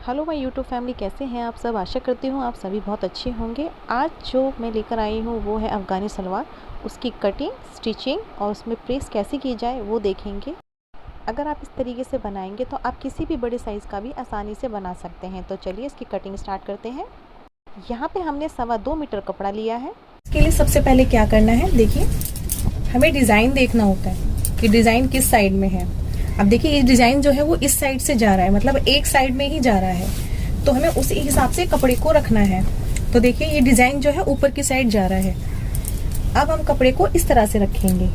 Hello my YouTube family, कैसे हैं आप सब। आशा करती हूँ आप सभी बहुत अच्छे होंगे। आज जो मैं लेकर आई हूँ वो है अफ़गानी सलवार। उसकी कटिंग, स्टिचिंग और उसमें प्रेस कैसे की जाए वो देखेंगे। अगर आप इस तरीके से बनाएंगे तो आप किसी भी बड़े साइज़ का भी आसानी से बना सकते हैं। तो चलिए इसकी कटिंग स्टार्ट करते हैं। यहाँ पे हमने 2.25 मीटर कपड़ा लिया है। इसके लिए सबसे पहले क्या करना है, देखिए हमें डिज़ाइन देखना होता है कि डिज़ाइन किस साइड में है। अब देखिए ये डिज़ाइन जो है वो इस साइड से जा रहा है, मतलब एक साइड में ही जा रहा है, तो हमें उसी हिसाब से कपड़े को रखना है। तो देखिए ये डिज़ाइन जो है ऊपर की साइड जा रहा है। अब हम कपड़े को इस तरह से रखेंगे।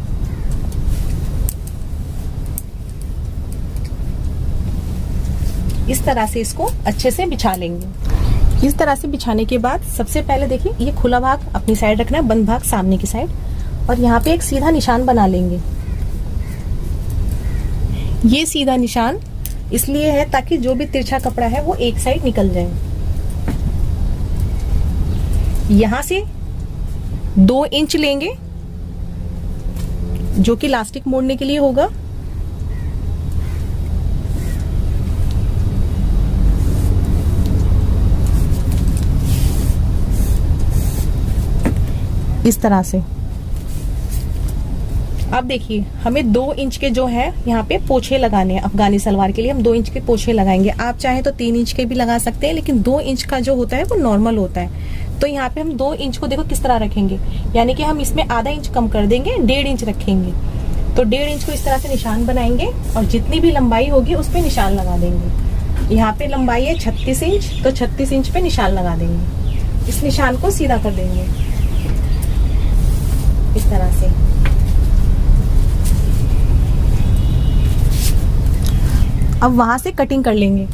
इस तरह से इसको अच्छे से बिछा लेंगे। इस तरह से बिछाने के बाद सबसे पहले देखिए ये खुला भाग अपनी साइड रखना है, बंद भाग सामने की साइड, और यहाँ पे एक सीधा निशान बना लेंगे। ये सीधा निशान इसलिए है ताकि जो भी तिरछा कपड़ा है वो एक साइड निकल जाए। यहां से 2 इंच लेंगे जो कि इलास्टिक मोड़ने के लिए होगा। इस तरह से। अब देखिए हमें 2 इंच के जो है यहाँ पे पोछे लगाने हैं। अफगानी सलवार के लिए हम 2 इंच के पोछे लगाएंगे। आप चाहें तो 3 इंच के भी लगा सकते हैं, लेकिन 2 इंच का जो होता है वो नॉर्मल होता है। तो यहाँ पे हम 2 इंच को देखो किस तरह रखेंगे, यानी कि हम इसमें आधा इंच कम कर देंगे, 1.5 इंच रखेंगे। तो 1.5 इंच को इस तरह से निशान बनाएंगे और जितनी भी लंबाई होगी उस पर निशान लगा देंगे। यहाँ पे लंबाई है 36 इंच, तो 36 इंच पे निशान लगा देंगे। इस निशान को सीधा कर देंगे इस तरह से। अब वहां से कटिंग कर लेंगे।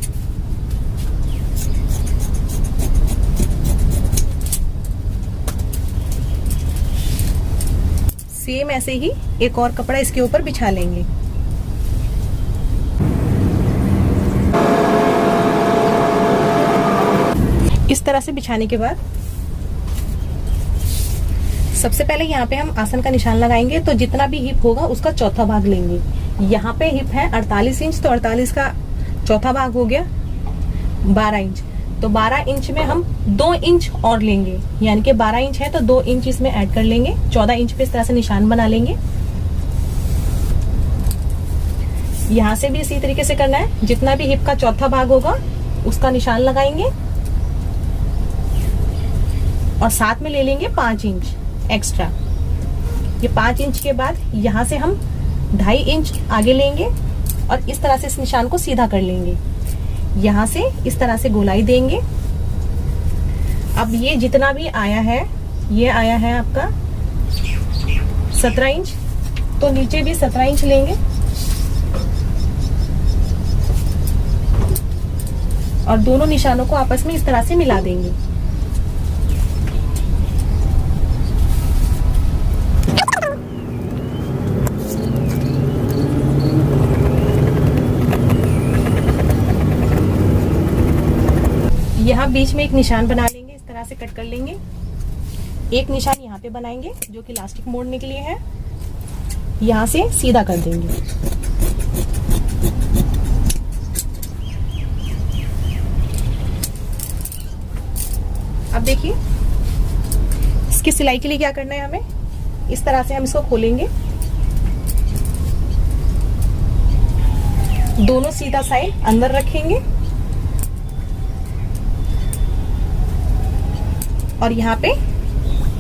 सेम ऐसे ही एक और कपड़ा इसके ऊपर बिछा लेंगे। इस तरह से बिछाने के बाद सबसे पहले यहाँ पे हम आसन का निशान लगाएंगे। तो जितना भी हिप होगा उसका चौथा भाग लेंगे। यहाँ पे हिप है 48 इंच, तो 48 का चौथा भाग हो गया 12 इंच। तो 12 इंच में हम 2 इंच और लेंगे, यानी कि 12 इंच है तो 2 इंच इसमें ऐड कर लेंगे। 14 इंच पे इस तरह से निशान बना लेंगे। यहाँ से भी इसी तरीके से करना है। जितना भी हिप का चौथा भाग होगा उसका निशान लगाएंगे और साथ में ले लेंगे 5 इंच एक्स्ट्रा। ये 5 इंच के बाद यहाँ से हम 2.5 इंच आगे लेंगे और इस तरह से इस निशान को सीधा कर लेंगे। यहाँ से इस तरह से गोलाई देंगे। अब ये जितना भी आया है, ये आया है आपका 17 इंच, तो नीचे भी 17 इंच लेंगे और दोनों निशानों को आपस में इस तरह से मिला देंगे। यहाँ बीच में एक निशान बना लेंगे, इस तरह से कट कर लेंगे। एक निशान यहाँ पे बनाएंगे जो कि इलास्टिक मोड़ने के लिए है। यहाँ से सीधा कर देंगे। अब देखिए इसकी सिलाई के लिए क्या करना है हमें। इस तरह से हम इसको खोलेंगे, दोनों सीधा साइड अंदर रखेंगे और यहाँ पे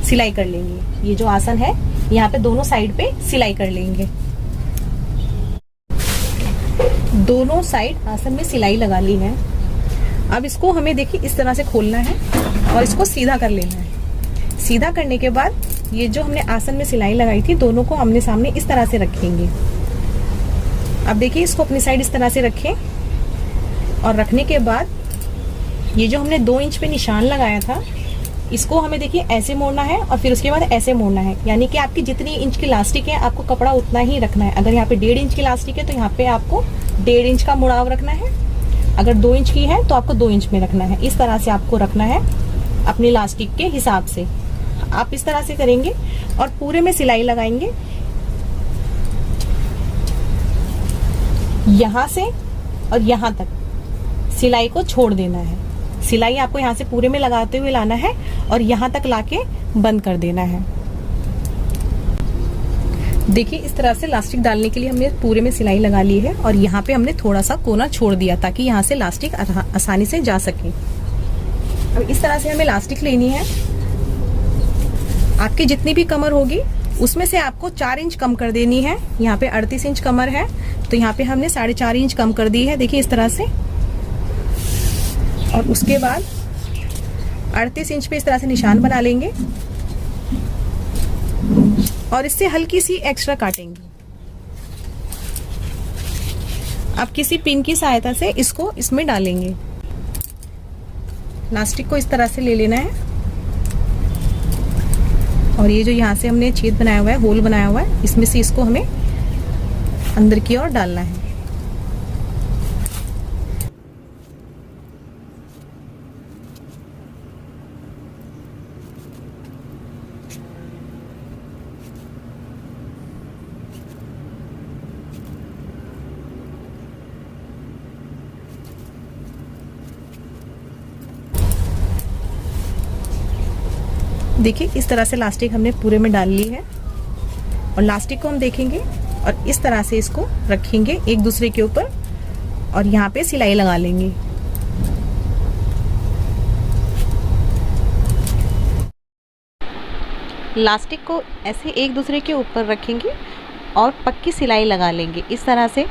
सिलाई कर लेंगे। ये जो आसन है यहाँ पे दोनों साइड पे सिलाई कर लेंगे। दोनों साइड आसन में सिलाई लगा ली है। अब इसको हमें देखिए इस तरह से खोलना है और इसको सीधा कर लेना है। सीधा करने के बाद ये जो हमने आसन में सिलाई लगाई थी दोनों को आमने सामने इस तरह से रखेंगे। अब देखिए इसको अपनी साइड इस तरह से रखें और रखने के बाद ये जो हमने 2 इंच पे निशान लगाया था इसको हमें देखिए ऐसे मोड़ना है और फिर उसके बाद ऐसे मोड़ना है। यानी कि आपकी जितनी इंच की इलास्टिक है आपको कपड़ा उतना ही रखना है। अगर यहाँ पे 1.5 इंच की इलास्टिक है तो यहाँ पे आपको 1.5 इंच का मुड़ाव रखना है। अगर 2 इंच की है तो आपको 2 इंच में रखना है। इस तरह से आपको रखना है अपनी इलास्टिक के हिसाब से। आप इस तरह से करेंगे और पूरे में सिलाई लगाएंगे। यहाँ से और यहाँ तक सिलाई को छोड़ देना है। सिलाई आपको यहाँ से पूरे में लगाते हुए लाना है और यहाँ तक लाके बंद कर देना है। देखिए इस तरह से लास्टिक डालने के लिए हमने पूरे में सिलाई लगा ली है और यहाँ पे हमने थोड़ा सा कोना छोड़ दिया ताकि यहाँ से लास्टिक आसानी से जा सके। अब इस तरह से हमें लास्टिक लेनी है। आपकी जितनी भी कमर होगी उसमें से आपको 4 इंच कम कर देनी है। यहाँ पे 38 इंच कमर है तो यहाँ पे हमने 4.5 इंच कम कर दी है। देखिए इस तरह से। और उसके बाद 38 इंच पे इस तरह से निशान बना लेंगे और इससे हल्की सी एक्स्ट्रा काटेंगे। अब किसी पिन की सहायता से इसको इसमें डालेंगे। लास्टिक को इस तरह से ले लेना है और ये जो यहाँ से हमने छेद बनाया हुआ है, होल बनाया हुआ है, इसमें से इसको हमें अंदर की ओर डालना है। देखिए इस तरह से लास्टिक हमने पूरे में डाल ली है और लास्टिक को हम देखेंगे और इस तरह से इसको रखेंगे एक दूसरे के ऊपर और यहाँ पे सिलाई लगा लेंगे। लास्टिक को ऐसे एक दूसरे के ऊपर रखेंगे और पक्की सिलाई लगा लेंगे। इस तरह से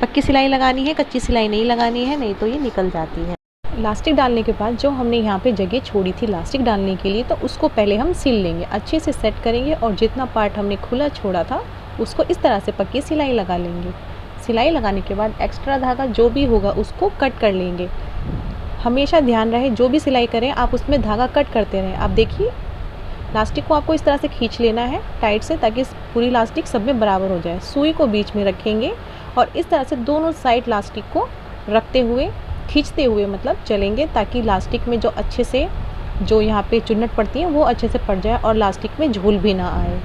पक्की सिलाई लगानी है, कच्ची सिलाई नहीं लगानी है, नहीं तो ये निकल जाती है। लास्टिक डालने के बाद जो हमने यहाँ पे जगह छोड़ी थी लास्टिक डालने के लिए, तो उसको पहले हम सिल लेंगे, अच्छे से सेट करेंगे और जितना पार्ट हमने खुला छोड़ा था उसको इस तरह से पक्की सिलाई लगा लेंगे। सिलाई लगाने के बाद एक्स्ट्रा धागा जो भी होगा उसको कट कर लेंगे। हमेशा ध्यान रहे जो भी सिलाई करें आप उसमें धागा कट करते रहें। आप देखिए लास्टिक को आपको इस तरह से खींच लेना है टाइट से ताकि पूरी लास्टिक सब में बराबर हो जाए। सुई को बीच में रखेंगे और इस तरह से दोनों साइड लास्टिक को रखते हुए खींचते हुए मतलब चलेंगे ताकि लास्टिक में जो अच्छे से जो यहाँ पे चुन्नट पड़ती है वो अच्छे से पड़ जाए और लास्टिक में झूल भी ना आए।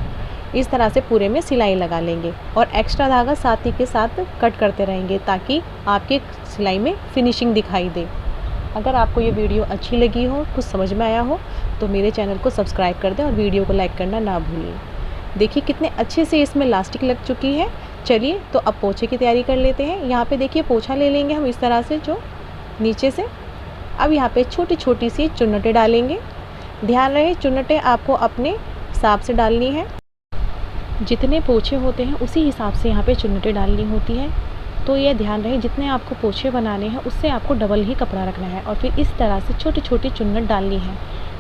इस तरह से पूरे में सिलाई लगा लेंगे और एक्स्ट्रा धागा साथ ही के साथ कट करते रहेंगे ताकि आपके सिलाई में फिनिशिंग दिखाई दे। अगर आपको ये वीडियो अच्छी लगी हो, कुछ समझ में आया हो तो मेरे चैनल को सब्सक्राइब कर दें और वीडियो को लाइक करना ना भूलिए। देखिए कितने अच्छे से इसमें लास्टिक लग चुकी है। चलिए तो अब पोछे की तैयारी कर लेते हैं। यहाँ पे देखिए पोछा ले लेंगे हम इस तरह से जो नीचे से। अब यहाँ पे छोटी छोटी सी चुन्नटें डालेंगे। ध्यान रहे चुन्नटें आपको अपने हिसाब से डालनी है। जितने पोछे होते हैं उसी हिसाब से यहाँ पे चुन्नटें डालनी होती है। तो ये ध्यान रहे जितने आपको पोछे बनाने हैं उससे आपको डबल ही कपड़ा रखना है और फिर इस तरह से छोटी छोटी चुन्नट डालनी है।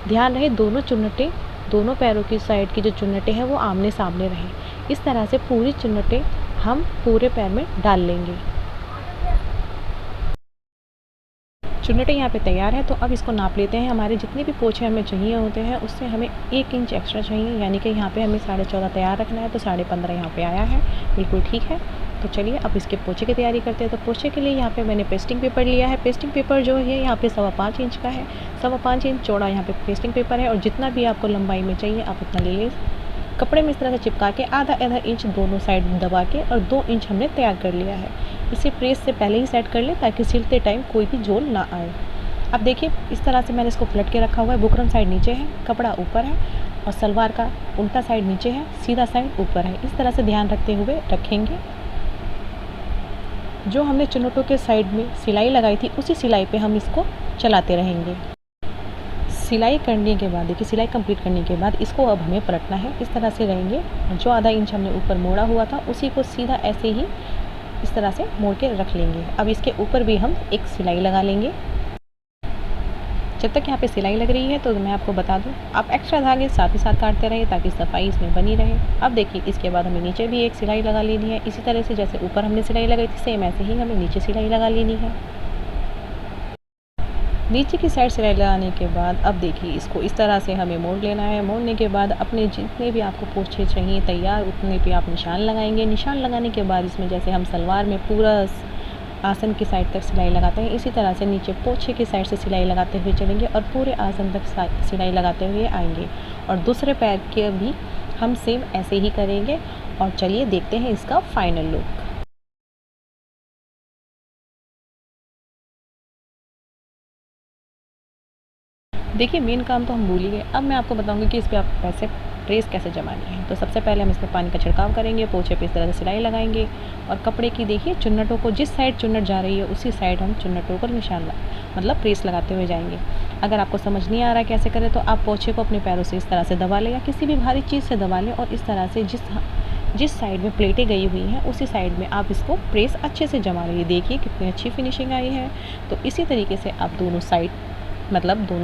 ध्यान रहे दोनों चुन्नटें, दोनों पैरों की साइड की जो चुन्नटें हैं वो आमने सामने रहें। इस तरह से पूरी चुन्नटें हम पूरे पैर में डाल लेंगे। चुन्नटें यहाँ पे तैयार है तो अब इसको नाप लेते हैं। हमारे जितने भी पोछे हमें चाहिए होते हैं उससे हमें 1 इंच एक्स्ट्रा चाहिए, यानी कि यहाँ पे हमें 14.5 तैयार रखना है तो 15.5 यहाँ पे आया है, बिल्कुल ठीक है। तो चलिए अब इसके पोछे की तैयारी करते हैं। तो पोछे के लिए यहाँ पे मैंने पेस्टिंग पेपर लिया है। पेस्टिंग पेपर जो है यहाँ पे 5.25 इंच का है। 5.25 इंच चौड़ा यहाँ पे पेस्टिंग पेपर है और जितना भी आपको लंबाई में चाहिए आप उतना ले लें। कपड़े में इस तरह से चिपका के आधा इंच दोनों साइड दबा के और 2 इंच हमने तैयार कर लिया है। इसे प्रेस से पहले ही सेट कर लें ताकि सिलते टाइम कोई भी झोल ना आए। अब देखिए इस तरह से मैंने इसको पलट के रखा हुआ है। बुकरम साइड नीचे है, कपड़ा ऊपर है और सलवार का उल्टा साइड नीचे है, सीधा साइड ऊपर है। इस तरह से ध्यान रखते हुए रखेंगे। जो हमने चुन्नटों के साइड में सिलाई लगाई थी उसी सिलाई पे हम इसको चलाते रहेंगे। सिलाई करने के बाद देखिए सिलाई कंप्लीट करने के बाद इसको अब हमें पलटना है। इस तरह से रहेंगे। जो आधा इंच हमने ऊपर मोड़ा हुआ था उसी को सीधा ऐसे ही इस तरह से मोड़ के रख लेंगे। अब इसके ऊपर भी हम एक सिलाई लगा लेंगे। जब तक यहाँ पे सिलाई लग रही है तो मैं आपको बता दूँ आप एक्स्ट्रा धागे साथ ही साथ काटते रहे ताकि सफाई इसमें बनी रहे। अब देखिए इसके बाद हमें नीचे भी एक सिलाई लगा लेनी है। इसी तरह से जैसे ऊपर हमने सिलाई लगाई थी सेम ऐसे ही हमें नीचे सिलाई लगा लेनी है। नीचे की साइड सिलाई लगाने के बाद अब देखिए इसको इस तरह से हमें मोड़ लेना है। मोड़ने के बाद अपने जितने भी आपको पोछे चाहिए तैयार उतने पे आप निशान लगाएंगे। निशान लगाने के बाद इसमें जैसे हम सलवार में पूरा आसन की साइड तक सिलाई लगाते हैं इसी तरह से नीचे पोछे की साइड से सिलाई लगाते हुए चलेंगे और पूरे आसन तक सिलाई लगाते हुए आएंगे। और दूसरे पैर के भी हम सेम ऐसे ही करेंगे। और चलिए देखते हैं इसका फाइनल लुक। देखिए मेन काम तो हम भूल ही गए। अब मैं आपको बताऊंगी कि इस पे आप पैसे प्रेस कैसे जमानी है। तो सबसे पहले हम इसमें पानी का छिड़काव करेंगे, पोछे पे इस तरह से सिलाई लगाएंगे और कपड़े की देखिए चुन्नटों को जिस साइड चुन्नट जा रही है उसी साइड हम चुन्नटों पर निशान मतलब प्रेस लगाते हुए जाएंगे। अगर आपको समझ नहीं आ रहा कैसे करें तो आप पोछे को अपने पैरों से इस तरह से दबा लें या किसी भी भारी चीज़ से दबा लें और इस तरह से जिस साइड में प्लेटें गई हुई हैं उसी साइड में आप इसको प्रेस अच्छे से जमा लीजिए। देखिए कितनी अच्छी फिनिशिंग आई है। तो इसी तरीके से आप दोनों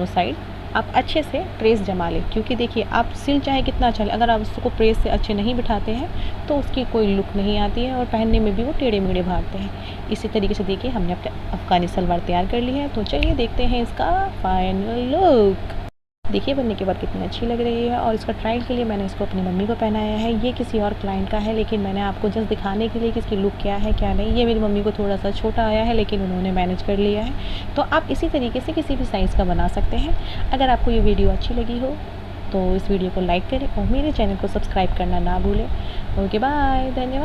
साइड आप अच्छे से प्रेस जमा लें, क्योंकि देखिए आप सिल चाहे कितना अच्छा अगर आप उसको प्रेस से अच्छे नहीं बिठाते हैं तो उसकी कोई लुक नहीं आती है और पहनने में भी वो टेढ़े मेढ़े भागते हैं। इसी तरीके से देखिए हमने अपने अफ़गानी सलवार तैयार कर ली है। तो चलिए देखते हैं इसका फाइनल लुक। देखिए बनने के बाद कितनी अच्छी लग रही है और इसका ट्रायल के लिए मैंने इसको अपनी मम्मी को पहनाया है। ये किसी और क्लाइंट का है लेकिन मैंने आपको जस्ट दिखाने के लिए कि इसकी लुक क्या है क्या नहीं। ये मेरी मम्मी को थोड़ा सा छोटा आया है लेकिन उन्होंने मैनेज कर लिया है। तो आप इसी तरीके से किसी भी साइज़ का बना सकते हैं। अगर आपको ये वीडियो अच्छी लगी हो तो इस वीडियो को लाइक करें और मेरे चैनल को सब्सक्राइब करना ना भूलें। ओके बाय, धन्यवाद।